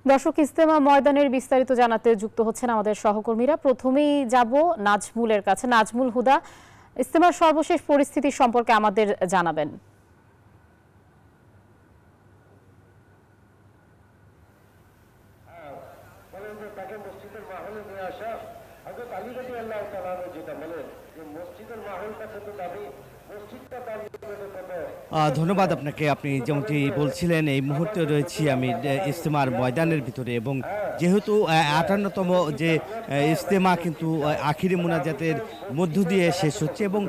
দর্শক, ইজতেমা ময়দানের বিস্তারিত জানাতে যুক্ত হচ্ছেন আমাদের সহকর্মীরা। প্রথমেই যাব নাজমুলের কাছে। নাজমুল হুদা, ইজতেমার সর্বশেষ পরিস্থিতি সম্পর্কে আমাদের জানাবেন। ধন্যবাদ আপনাকে। আপনি যেমনটি বলছিলেন, এই মুহূর্তে রয়েছি আমি ইজতেমার ময়দানের ভিতরে, এবং যেহেতু ৫৮তম যে ইজতেমা কিন্তু আখিরি মোনাজাতের মধ্য দিয়ে শেষ হচ্ছে, এবং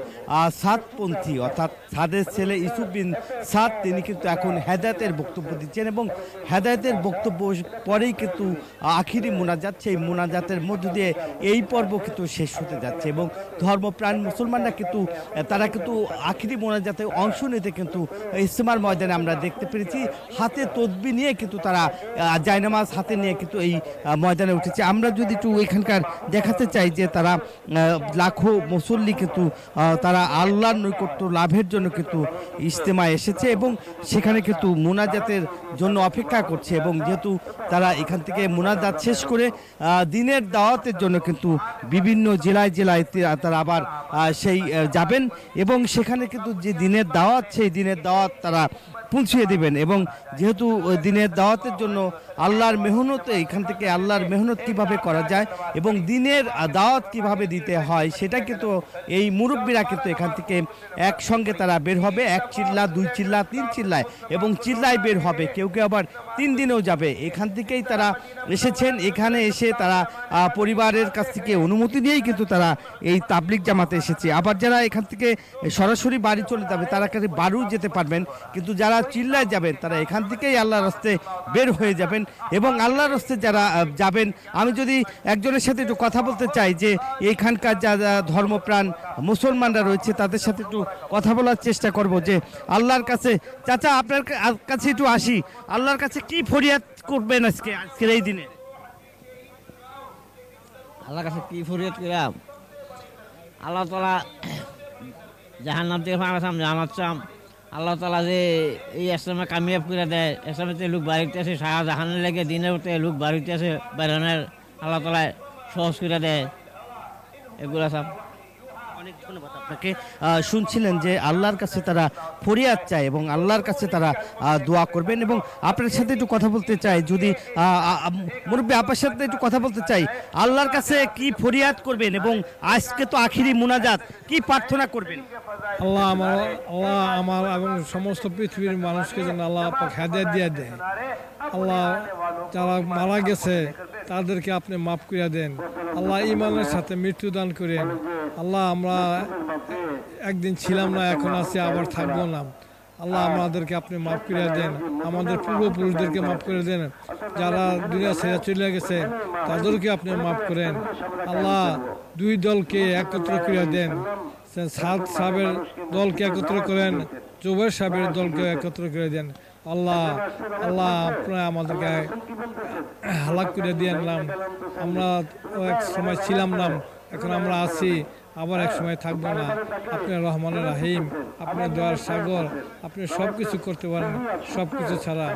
সাদপন্থী অর্থাৎ সাদের ছেলে ইউসুফ বিন সাদ তিনি কিন্তু এখন হেদায়েতের বক্তব্য দিচ্ছেন, এবং হেদায়েতের বক্তব্য পরেই কিন্তু আখিরি মোনাজাত, সেই মোনাজাতের মধ্য দিয়ে এই পর্ব কিন্তু শেষ হতে যাচ্ছে। এবং ধর্মপ্রাণ মুসলমানরা কিন্তু তারা কিন্তু আখিরি মোনাজাতে অংশ নিতে কিন্তু ইজতেমার ময়দানে আমরা দেখতে পেরেছি হাতে তসবিহ নিয়ে কিন্তু তারা জায়নামাজ হাতে নিয়ে কিন্তু এই ময়দানে উঠেছে। আমরা যদি একটু এখানকার দেখাতে চাই যে তারা লাখো মুসল্লি কিন্তু তারা আল্লাহর নৈকট্য লাভের জন্য কিন্তু ইজতেমায় এসেছে, এবং সেখানে কিন্তু মোনাজাতের জন্য অপেক্ষা করছে। এবং যেহেতু তারা এখান থেকে মোনাজাত শেষ করে দিনের দাওয়াতের জন্য কিন্তু বিভিন্ন জেলায় জেলায় তারা আবার সেই যাবেন, এবং সেখানে কিন্তু যে দিনের দাওয়াত, সেই দিনের দাওয়াত তারা পৌঁছিয়ে দিবেন। এবং যেহেতু দিনের দাওয়াতের জন্য আল্লাহর মেহনতে, এখান থেকে আল্লাহর মেহনত কিভাবে করা যায় এবং দিনের দাওয়াত কিভাবে দিতে হয় সেটা কিন্তু এই মুরব্বীরা কিন্তু এখান থেকে একসঙ্গে তারা বের হবে, এক চিল্লা, দুই চিল্লা, তিন চিল্লায়, এবং চিল্লায় বের হবে। কেউ কেউ আবার 3 দিনেও যাবে। এখান থেকেই তারা এসেছেন। এখানে এসে তারা পরিবারের কাছ থেকে অনুমতি নিয়েই কিন্তু তারা এই তাবলিগ জামাতে এসেছে। আবার যারা এখান থেকে সরাসরি বাড়ি চলে যাবে তারা কাছে বাড়িও যেতে পারবেন, কিন্তু যারা চিল্লায় যাবেন তারা এখান থেকেই আল্লাহর রাস্তায় বের হয়ে যাবেন। এবং আল্লাহর রাস্তায় যারা যাবেন, আমি যদি একজনের সাথে একটু কথা বলতে চাই যে এইখানকার যারা ধর্মপ্রাণ মুসলমানরা রয়েছে তাদের সাথে একটু কথা বলার চেষ্টা করব যে আল্লাহর কাছে, চাচা আপনার কাছে একটু আসি, আল্লাহর কাছে কি ফরিয়াদ করবেন আজকের এই দিনে? আল্লাহর কাছে কি ফরিয়াদ করাম? আল্লাহ তাআলা জাহান্নাম থেকে বাঁচাম, জান্নাত চাম। আল্লাহ তাআলা যে এই ইসলামে কামিয়াব করে দেয়, ইসলামেতে লোক বাড়িতে আছে, সারা জাহানের লেগে দিনের উঠে লোক বাড়িতে আছে, বেরোনের আল্লাহ তাআলা সহজ করে দেয়, এগুলো সব। অনেক ধন্যবাদ আপনাকে। শুনছিলেন যে আল্লাহর কাছে তারা ফরিয়াদ চায় এবং আল্লাহর কাছে তারা দোয়া করবেন। এবং আপনার সাথে একটু কথা বলতে চাই, যদি মুরব্বী আপনার সাথে একটু কথা বলতে চাই, আল্লাহর কাছে কি ফরিয়াদ করবেন এবং আজকে তো আখিরি মুনাজাত, কি প্রার্থনা করবেন? আল্লাহ আমার এবং সমস্ত পৃথিবীর মানুষকে যেন আল্লাহ পাক হেদায়েত দিয়ে দেয়। আল্লাহ যারা মারা গেছে তাদেরকে আপনি মাফ করে দেন। আল্লাহ ইমানের সাথে মৃত্যু দান করেন। আল্লাহ আমরা একদিন ছিলাম না, এখন আছি, আবার থাকবো না। আল্লাহ আমাদেরকে আপনি মাফ করে দেন, আমাদের পূর্বপুরুষদেরকে মাফ করে দেন, যারা দুনিয়া ছেড়ে চলে গেছে তাদেরকে আপনি মাফ করেন। আল্লাহ দুই দলকে একত্র করে দেন, সাদ সাহেবের দলকে একত্র করেন, জুবের সাহেবের দলকে একত্র করে দেন। আল্লাহ আপনারা আমাদেরকে হালাক করে দিয়ে আনলাম। আমরা এক সময় ছিলাম না, এখন আমরা আছি, আবার এক সময় থাকবো না। আপনি রহমানুর রহিম, আপনি দয়ার সাগর, আপনি সব কিছু করতে পারেন, সব কিছু ছাড়া।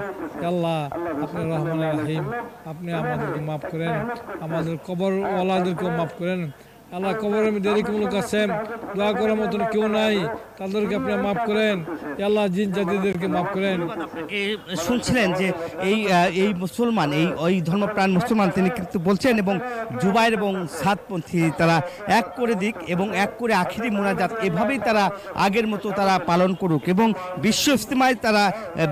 আল্লাহ আপনি রহমানুর রহিম, আপনি আমাদেরকে মাফ করেন, আমাদের কবরওয়ালাদেরকেও মাফ করেন। আল্লাহ কবরের মধ্যে এরকম লোক আছেন দোয়া করার মতন কেউ নাই, তাদেরকে আপনি মাফ করেন। আল্লাহ জিন জাতিদেরকে মাফ করেন। শুনছিলেন যে এই মুসলমান, ওই ধর্মপ্রাণ মুসলমান তিনি কিন্তু বলছেন, এবং জুবাইর এবং সাদপন্থী তারা এক করে দিক এবং এক করে আখিরি মুনাজাত এভাবেই তারা আগের মতো তারা পালন করুক, এবং বিশ্ব ইজতেমায় তারা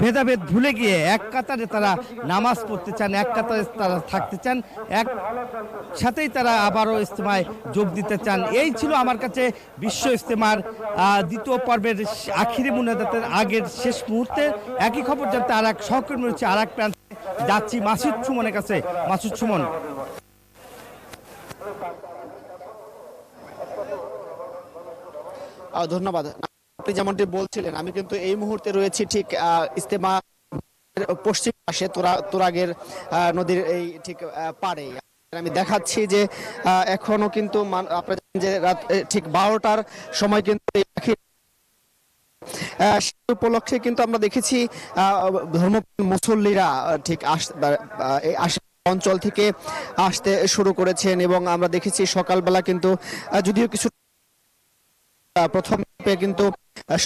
ভেদাভেদ ভুলে গিয়ে এক কাতারে তারা নামাজ পড়তে চান, এক কাতারে তারা থাকতে চান, এক সাথেই তারা আবারও ইজতেমায় যোগ দিতে চান। এই ছিল আমার কাছে বিশ্ব ইজতেমার দ্বিতীয় পর্বের আখিরি মুনাজাতের আগের শেষ মুহূর্তে। একই খবর জানতে আর এক সহকর্মী রয়েছে আর এক প্রান্তে, যাচ্ছি মাসুদ সুমনের কাছে। মাসুদ সুমন। ধন্যবাদ। আপনি যেমনটি বলছিলেন, আমি কিন্তু এই মুহূর্তে রয়েছি ঠিক ইজতেমা পশ্চিম পাশে, তুরাগের নদীর এই ঠিক পাড়ে। আমি দেখাচ্ছি যে এখনো কিন্তু আপনারা জানেন যে রাত ঠিক 12টার সময় কিন্তু সেই উপলক্ষে কিন্তু আমরা দেখেছি ধর্ম মুসল্লিরা ঠিক এই অঞ্চল থেকে আসতে শুরু করেছেন এবং আমরা দেখেছি সকালবেলা কিন্তু যদিও কিছু প্রথম কিন্তু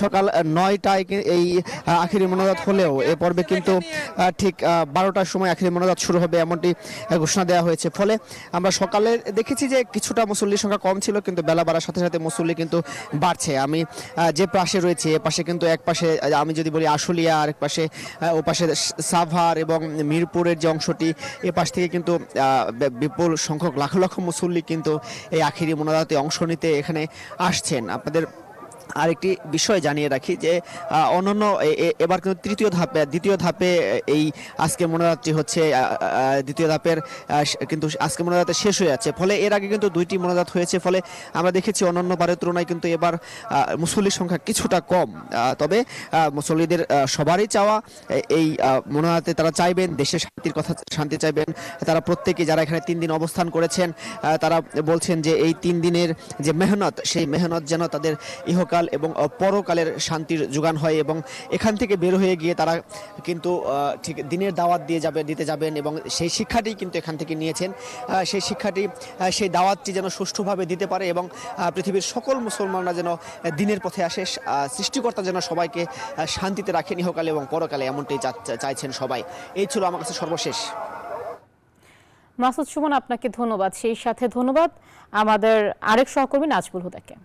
সকাল 9টায় এই আখিরি মোনাজাত হলেও এ পর্বে কিন্তু ঠিক 12টার সময় আখিরি মোনাজাত শুরু হবে এমনটি ঘোষণা দেওয়া হয়েছে। ফলে আমরা সকালে দেখেছি যে কিছুটা মুসল্লির সংখ্যা কম ছিল, কিন্তু বেলা বাড়ার সাথে সাথে মুসল্লি কিন্তু বাড়ছে। আমি যে পাশে রয়েছে এ পাশে কিন্তু এক পাশে আমি যদি বলি আশুলিয়া, আর এক পাশে ও পাশে সাভার এবং মিরপুরের যে অংশটি এ পাশ থেকে কিন্তু বিপুল সংখ্যক লাখ লক্ষ মুসল্লি কিন্তু এই আখিরি মোনাজাতে অংশ নিতে এখানে আসছেন। আপনাদের আরেকটি বিষয় জানিয়ে রাখি যে অন্যান্য এবার কিন্তু দ্বিতীয় ধাপে এই আজকে মোনাজাতটি হচ্ছে, দ্বিতীয় ধাপের কিন্তু আজকে মোনাজাত শেষ হয়ে যাচ্ছে। ফলে এর আগে কিন্তু 2টি মোনাজাত হয়েছে, ফলে আমরা দেখেছি অন্যান্য বারের তুলনায় কিন্তু এবার মুসল্লির সংখ্যা কিছুটা কম। তবে মুসল্লিদের সবারই চাওয়া এই মোনাজাতে তারা চাইবেন দেশের শান্তি চাইবেন। তারা প্রত্যেকে যারা এখানে 3 দিন অবস্থান করেছেন তারা বলছেন যে এই 3 দিনের যে মেহনত, সেই মেহনত যেন তাদের ইহকাল এবং পরকালের শান্তির যোগান হয় এবং এখান থেকে বের হয়ে গিয়ে তারা কিন্তু ঠিক দিনের দাওয়াত দিতে যাবেন এবং সেই শিক্ষাটি কিন্তু এখান থেকে নিয়েছেন। সেই শিক্ষাটি, সেই দাওয়াতটি যেন সুষ্ঠুভাবে দিতে পারে এবং পৃথিবীর সকল মুসলমানরা যেন দিনের পথে আসে, সৃষ্টিকর্তা যেন সবাইকে শান্তিতে রাখেন ইহকালে এবং পরকালে, এমনটাই চাইছেন সবাই। এই ছিল আমার কাছে সর্বশেষ। মাসুদ সুমন, আপনাকে ধন্যবাদ। সেই সাথে ধন্যবাদ আমাদের আরেক সহকর্মী নাজমুল হুদাকে।